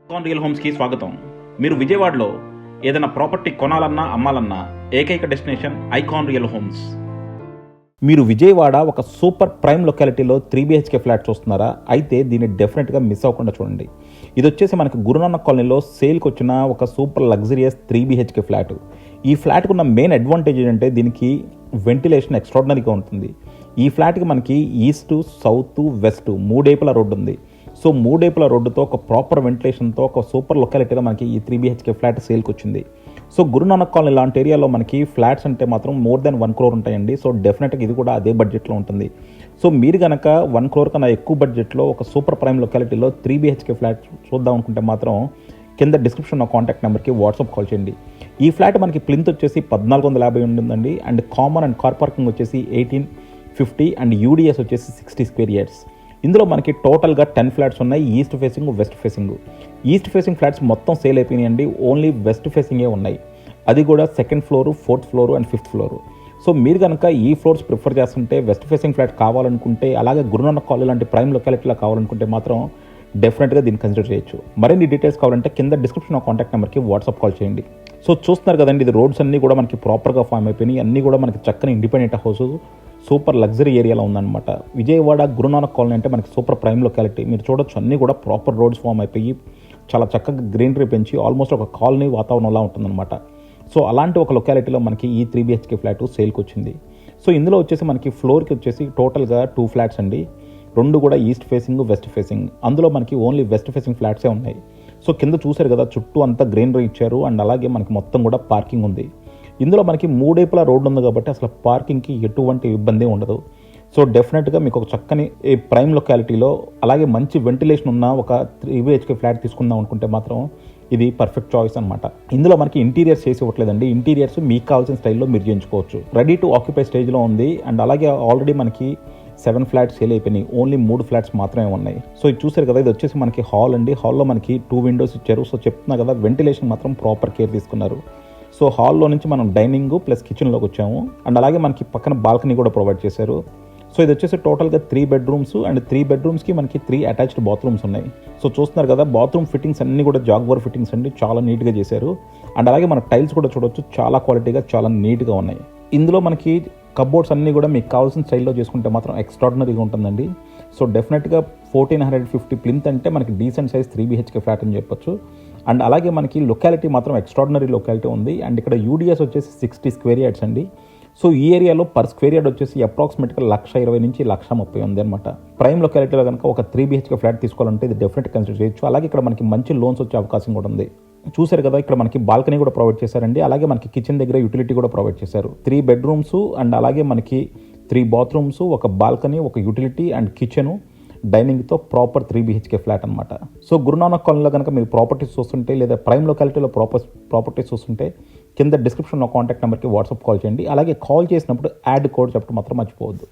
Icon real హోమ్స్కి స్వాగతం. మీరు విజయవాడలో ఏదైనా ప్రాపర్టీ కొనాలన్నా అమ్మాలన్నా ఏకైక డెస్టినేషన్ ఐకాన్ రియల్ హోమ్స్. మీరు విజయవాడ ఒక సూపర్ ప్రైమ్ లొకాలిటీలో 3BHK ఫ్లాట్ చూస్తున్నారా? అయితే దీన్ని డెఫినెట్గా మిస్ అవ్వకుండా చూడండి. ఇది వచ్చేసి మనకు గురునానక్ కాలనీలో సేల్కి వచ్చిన ఒక సూపర్ లగ్జరియస్ 3BHK ఫ్లాట్. ఈ ఫ్లాట్కి ఉన్న మెయిన్ అడ్వాంటేజ్ ఏంటంటే దీనికి వెంటిలేషన్ ఎక్స్ట్రాడినరీగా ఉంటుంది. ఈ ఫ్లాట్కి మనకి ఈస్ట్, సౌత్, వెస్ట్ మూడేపుల రోడ్డు ఉంది. సో మూడేపుల రోడ్డుతో ఒక ప్రాపర్ వెంటిలేషన్తో ఒక సూపర్ లొకాలిటీలో మనకి ఈ 3BHK ఫ్లాట్ సేల్కి వచ్చింది. సో గురునానక్ కాలనీ లాంటి ఏరియాలో మనకి ఫ్లాట్స్ అంటే మాత్రం మోర్ దెన్ 1 crore ఉంటాయండి. సో డెఫినెట్గా ఇది కూడా అదే బడ్జెట్లో ఉంటుంది. సో మీరు కనుక 1 crore కన్నా ఎక్కువ బడ్జెట్లో ఒక సూపర్ ప్రైమ్ లొకాలిటీలో 3BHK ఫ్లాట్ చూద్దాం అనుకుంటే మాత్రం కింద డిస్క్రిప్షన్లో కాంటాక్ట్ నెంబర్కి వాట్సాప్ కాల్ చేయండి. ఈ ఫ్లాట్ మనకి ప్లింత్ వచ్చేసి 1450 ఉంటుందండి. And common and car parking వచ్చేసి 1850 అండ్ యూడిఎస్ వచ్చేసి 60 square yards. ఇందులో మనకి టోటల్గా 10 ఫ్లాట్స్ ఉన్నాయి. East facing, west facing. East facing flats మొత్తం సేల్ అయిపోయినాయండి. ఓన్లీ వెస్ట్ ఫేసింగే ఉన్నాయి. అది కూడా 2nd floor, 4th floor and 5th floor. So మీరు కనుక ఈ ఫ్లోర్స్ ప్రిఫర్ చేస్తుంటే వెస్ట్ ఫేసింగ్ ఫ్లాట్ కావాలనుకుంటే, అలాగే గురునానక్ కాలనీ లాంటి ప్రైమ్ లొకాలిటీలో కావాలనుకుంటే మాత్రం డెఫినెట్గా దీన్ని కన్సిడర్ చేయొచ్చు. మరిన్ని డీటెయిల్స్ కావాలంటే కింద డిస్క్రిప్షన్ కాంటాక్ట్ నెంబర్కి వాట్సాప్ కాల్ చేయండి. సో చూస్తున్నారు కదండి, ఇది రోడ్స్ అన్నీ కూడా మనకి ప్రాపర్గా ఫామ్ అయిపోయినాయి. అన్నీ కూడా మనకి చక్కని ఇండిపెండెంట్ హౌస్ సూపర్ లగ్జరీ ఏరియాలో ఉందన్నమాట. విజయవాడ గురునానక్ కాలనీ అంటే మనకి సూపర్ ప్రైమ్ లొకాలిటీ. మీరు చూడొచ్చు, అన్నీ కూడా ప్రాపర్ రోడ్స్ ఫామ్ అయిపోయి చాలా చక్కగా గ్రీనరీ పెంచి ఆల్మోస్ట్ ఒక కాలనీ వాతావరణంలా ఉంటుందన్నమాట. సో అలాంటి ఒక లొకాలిటీలో మనకి ఈ 3BHK ఫ్లాట్ సేల్కి వచ్చింది. సో ఇందులో వచ్చేసి మనకి ఫ్లోర్కి వచ్చేసి టోటల్గా 2 ఫ్లాట్స్ అండి. 2 కూడా ఈస్ట్ ఫేసింగ్, వెస్ట్ ఫేసింగ్. అందులో మనకి ఓన్లీ వెస్ట్ ఫేసింగ్ ఫ్లాట్సే ఉన్నాయి. సో కింద చూసారు కదా, చుట్టూ అంతా గ్రీనరీ ఇచ్చారు. అండ్ అలాగే మనకి మొత్తం కూడా పార్కింగ్ ఉంది. ఇందులో మనకి మూడేపుల రోడ్డు ఉంది కాబట్టి అసలు పార్కింగ్కి ఎటువంటి ఇబ్బంది ఉండదు. సో డెఫినెట్గా మీకు ఒక చక్కని ప్రైమ్ లొకాలిటీలో అలాగే మంచి వెంటిలేషన్ ఉన్న ఒక 3BHK ఫ్లాట్ తీసుకుందాం అనుకుంటే మాత్రం ఇది పర్ఫెక్ట్ చాయిస్ అనమాట. ఇందులో మనకి ఇంటీరియర్స్ చేసి ఇవ్వట్లేదండి. ఇంటీరియర్స్ మీకు కావాల్సిన స్టైల్లో మీరు చేయించుకోవచ్చు. రెడీ టు ఆక్యుపై స్టేజ్లో ఉంది. అండ్ అలాగే ఆల్రెడీ మనకి 7 ఫ్లాట్స్ సేల్ అయిపోయినాయి. ఓన్లీ 3 ఫ్లాట్స్ మాత్రమే ఉన్నాయి. సో ఇది చూసారు కదా, ఇది వచ్చేసి మనకి హాల్ అండి. హాల్లో మనకి 2 windows ఇచ్చారు. సో చెప్తున్నా కదా, వెంటిలేషన్ మాత్రం ప్రాపర్ కేర్ తీసుకున్నారు. సో హాల్లో నుంచి మనం డైనింగ్ ప్లస్ కిచెన్లోకి వచ్చాము. అండ్ అలాగే మనకి పక్కన బాల్కనీ కూడా ప్రొవైడ్ చేశారు. సో ఇది వచ్చేసి టోటల్గా 3 bedrooms అండ్ 3 bedroomsకి మనకి 3 attached bathrooms ఉన్నాయి. సో చూస్తున్నారు కదా, బాత్రూమ్ ఫిట్టింగ్స్ అన్నీ కూడా జాగ్వర్ ఫిట్టింగ్స్ అండి. చాలా నీట్గా చేశారు. అండ్ అలాగే మన టైల్స్ కూడా చూడొచ్చు, చాలా క్వాలిటీగా చాలా నీట్గా ఉన్నాయి. ఇందులో మనకి కబోర్డ్స్ అన్నీ కూడా మీకు కావాల్సిన స్టైల్లో చేసుకుంటే మాత్రం ఎక్స్ట్రాడినరీగా ఉంటుందండి. సో డెఫినెట్గా 1450 ప్లింత్ అంటే మనకి డీసెంట్ సైజ్ 3BHK ఫ్లాట్ అని చెప్పొచ్చు. అండ్ అలాగే మనకి లొకాలిటీ మాత్రం ఎక్స్ట్రాడినరీ లొకాలిటీ ఉంది. అండ్ ఇక్కడ యూడిఎస్ వచ్చేసి 60 square yards అండి. సో ఈ ఏరియాలో పర్ స్క్వేర్ యార్డ్ వచ్చేసి అప్రాక్సిమేట్గా 1,20,000 నుంచి 1,30,000 ఉంది అనమాట. ప్రైమ్ లొకాలిటీలో కనుక ఒక 3BHK ఫ్లాట్ తీసుకోవాలంటే ఇది డెఫినెట్గా కన్సిడర్ చేయొచ్చు. అలాగే ఇక్కడ మనకి మంచి లోన్స్ వచ్చే అవకాశం కూడా ఉంది. చూసారు కదా, ఇక్కడ మనకి బాల్కనీ కూడా ప్రొవైడ్ చేశారండి. అలాగే మనకి కిచెన్ దగ్గర యూటిలిటీ కూడా ప్రొవైడ్ చేశారు. 3 bedrooms అండ్ అలాగే మనకి 3 bathrooms, ఒక బాల్కనీ, ఒక యూటిలిటీ అండ్ కిచెను, డైనింగ్తో ప్రాపర్ 3BHK ఫ్లాట్ అనమాట. సో గురునానక్ కాలనీలో కనుక మీరు ప్రాపర్టీస్ చూస్తుంటే లేదా ప్రైమ్ లొకాలిటీలో ప్రాపర్టీస్ చూస్తుంటే కింద డిస్క్రిప్షన్లో కాంటాక్ట్ నెంబర్కి వాట్సాప్ కాల్ చేయండి. అలాగే కాల్ చేసినప్పుడు యాడ్ కోడ్ చెప్పడం మాత్రం మర్చిపోవద్దు.